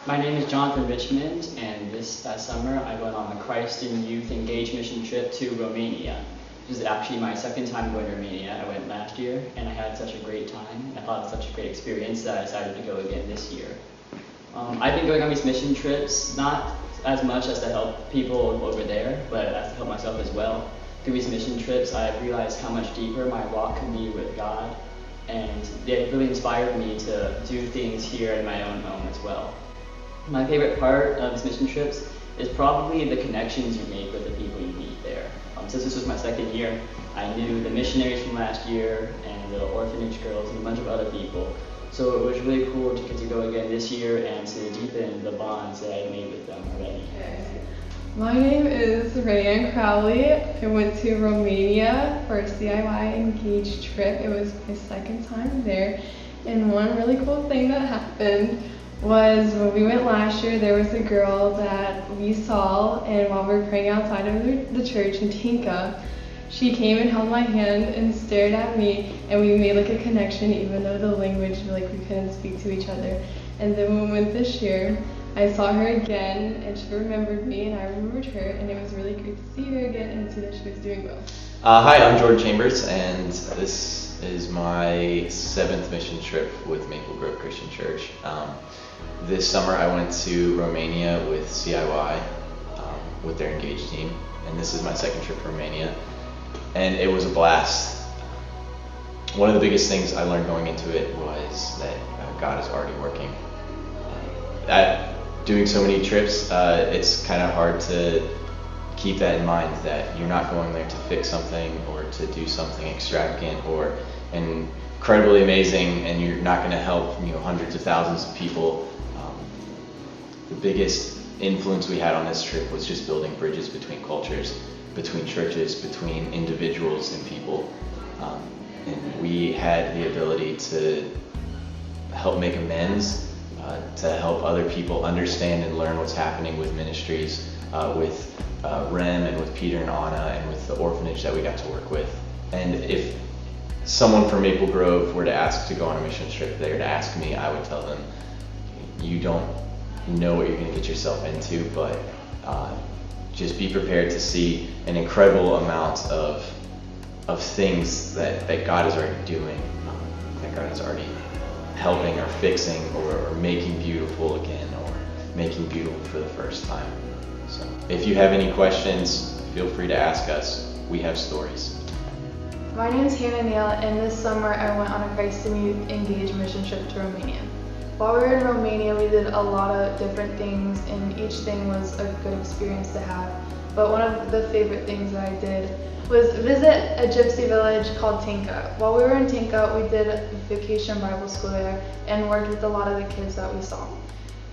My name is Jonathan Richmond, and this past summer I went on the Christ in Youth Engage mission trip to Romania. This is actually my second time going to Romania. I went last year, and I had such a great time. I thought it was such a great experience that I decided to go again this year. I've been going on these mission trips, not as much as to help people over there, but as to help myself as well. Through these mission trips, I've realized how much deeper my walk can be with God, and they really inspired me to do things here in my own home as well. My favorite part of these mission trips is probably the connections you make with the people you meet there. Since this was my second year, I knew the missionaries from last year and the orphanage girls and a bunch of other people. So it was really cool to get to go again this year and to deepen the bonds that I made with them already. My name is Crowley. I went to Romania for a CIY Engage trip. It was my second time there. And one really cool thing that happened was when we went last year, there was a girl that we saw, and while we were praying outside of the church in Tinka, she came and held my hand and stared at me, and we made like a connection even though the language, like we couldn't speak to each other. And then when we went this year, I saw her again, and she remembered me, and I remembered her, and it was really great to see her again and see that she was doing well. Hi, I'm Jordan Chambers, and this is my 7th mission trip with Maple Grove Christian Church. This summer I went to Romania with CIY, with their Engage team, and this is my second trip to Romania, and it was a blast. One of the biggest things I learned going into it was that God is already working. Doing so many trips, it's kind of hard to keep that in mind, that you're not going there to fix something or to do something extravagant or incredibly amazing, and you're not going to help hundreds of thousands of people. The biggest influence we had on this trip was just building bridges between cultures, between churches, between individuals and people. And we had the ability to help make amends, to help other people understand and learn what's happening with ministries, with Rem and with Peter and Anna and with the orphanage that we got to work with. And if someone from Maple Grove were to ask to go on a mission trip, they were to ask me, I would tell them, you don't know what you're going to get yourself into, but just be prepared to see an incredible amount of things that God is already doing, that God is already helping or fixing or making beautiful again, or making beautiful for the first time. So if you have any questions, feel free to ask us. We have stories. My name is Hannah Neal, and this summer I went on a Christ in Youth Engage mission trip to Romania. While we were in Romania, we did a lot of different things, and each thing was a good experience to have. But one of the favorite things that I did was visit a gypsy village called Tinka. While we were in Tinka, we did a vacation Bible school there and worked with a lot of the kids that we saw.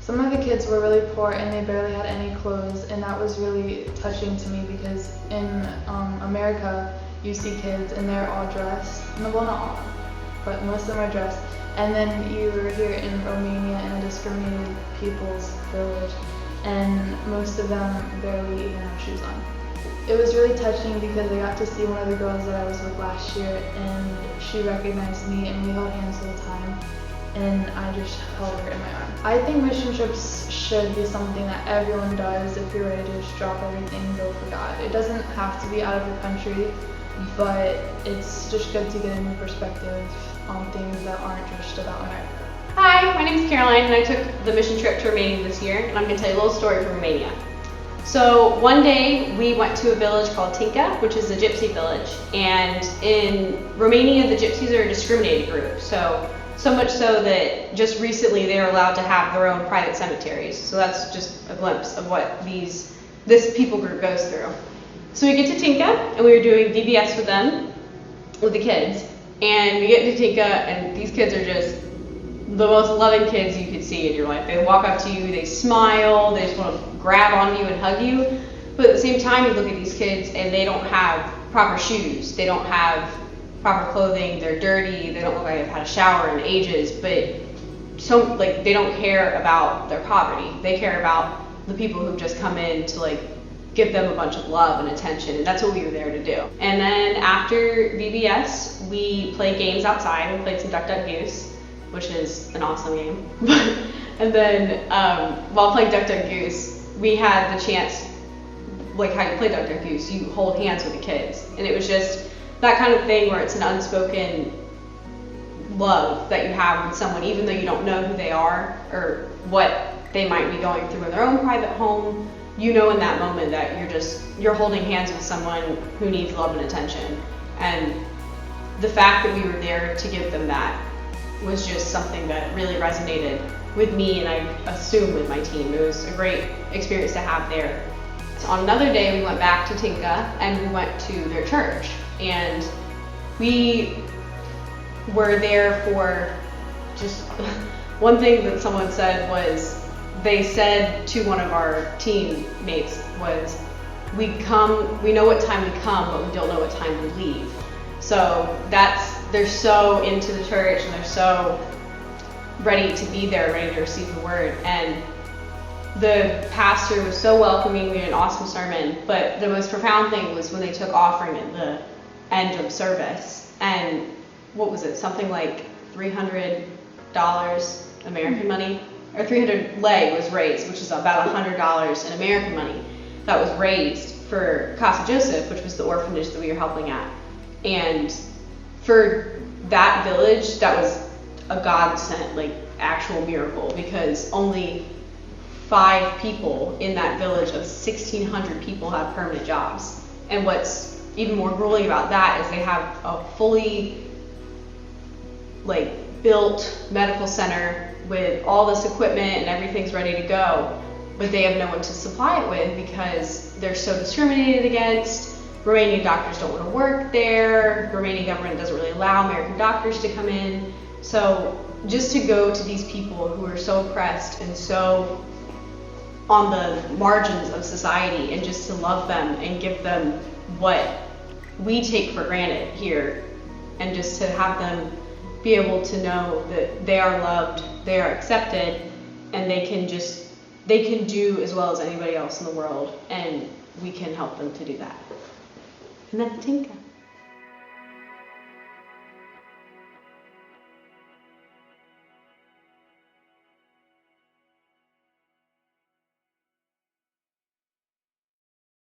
Some of the kids were really poor and they barely had any clothes, and that was really touching to me because in America, you see kids and they're all dressed. Well, not all, but most of them are dressed. And then you were here in Romania in a discriminated people's village, and most of them barely even have shoes on. It was really touching because I got to see one of the girls that I was with last year, and she recognized me, and we held hands the whole time, and I just held her in my arm. I think mission trips should be something that everyone does if you're ready to just drop everything and go for God. It doesn't have to be out of your country, but it's just good to get a new perspective on things that aren't just about America. Hi, my name is Caroline, and I took the mission trip to Romania this year, and I'm going to tell you a little story from Romania. So one day we went to a village called Tinka, which is a gypsy village, and in Romania the gypsies are a discriminated group, so much so that just recently they were allowed to have their own private cemeteries. So that's just a glimpse of what this people group goes through. So we get to Tinka, and we were doing VBS with them, with the kids. And we get into Tinka, and these kids are just the most loving kids you could see in your life. They walk up to you, they smile, they just want to grab on you and hug you. But at the same time, you look at these kids, and they don't have proper shoes. They don't have proper clothing. They're dirty. They don't look like they've had a shower in ages. But they don't care about their poverty. They care about the people who've just come in to give them a bunch of love and attention, and that's what we were there to do. And then after VBS, we played games outside. We played some Duck Duck Goose, which is an awesome game. And then while playing Duck Duck Goose, we had the chance, like how you play Duck Duck Goose, you hold hands with the kids. And it was just that kind of thing where it's an unspoken love that you have with someone, even though you don't know who they are or what they might be going through in their own private home. You know in that moment that you're holding hands with someone who needs love and attention. And the fact that we were there to give them that was just something that really resonated with me, and I assume with my team. It was a great experience to have there. So on another day, we went back to Tinka and we went to their church. And we were there for just one thing that someone said was, they said to one of our teammates was, we know what time we come, but we don't know what time we leave. So they're so into the church and they're so ready to be there, ready to receive the word. And the pastor was so welcoming. We had an awesome sermon, but the most profound thing was when they took offering at the end of service. And what was it? Something like $300 American money, or 300 lei was raised, which is about $100 in American money, that was raised for Casa Joseph, which was the orphanage that we were helping at. And for that village, that was a God-sent, like, actual miracle, because only 5 people in that village of 1,600 people have permanent jobs. And what's even more grueling about that is they have a fully, like, built medical center with all this equipment and everything's ready to go, but they have no one to supply it with because they're so discriminated against. Romanian doctors don't want to work there. Romanian government doesn't really allow American doctors to come in. So just to go to these people who are so oppressed and so on the margins of society, and just to love them and give them what we take for granted here, and just to have them be able to know that they are loved, they are accepted, and they can do as well as anybody else in the world, and we can help them to do that. And that's Tinka.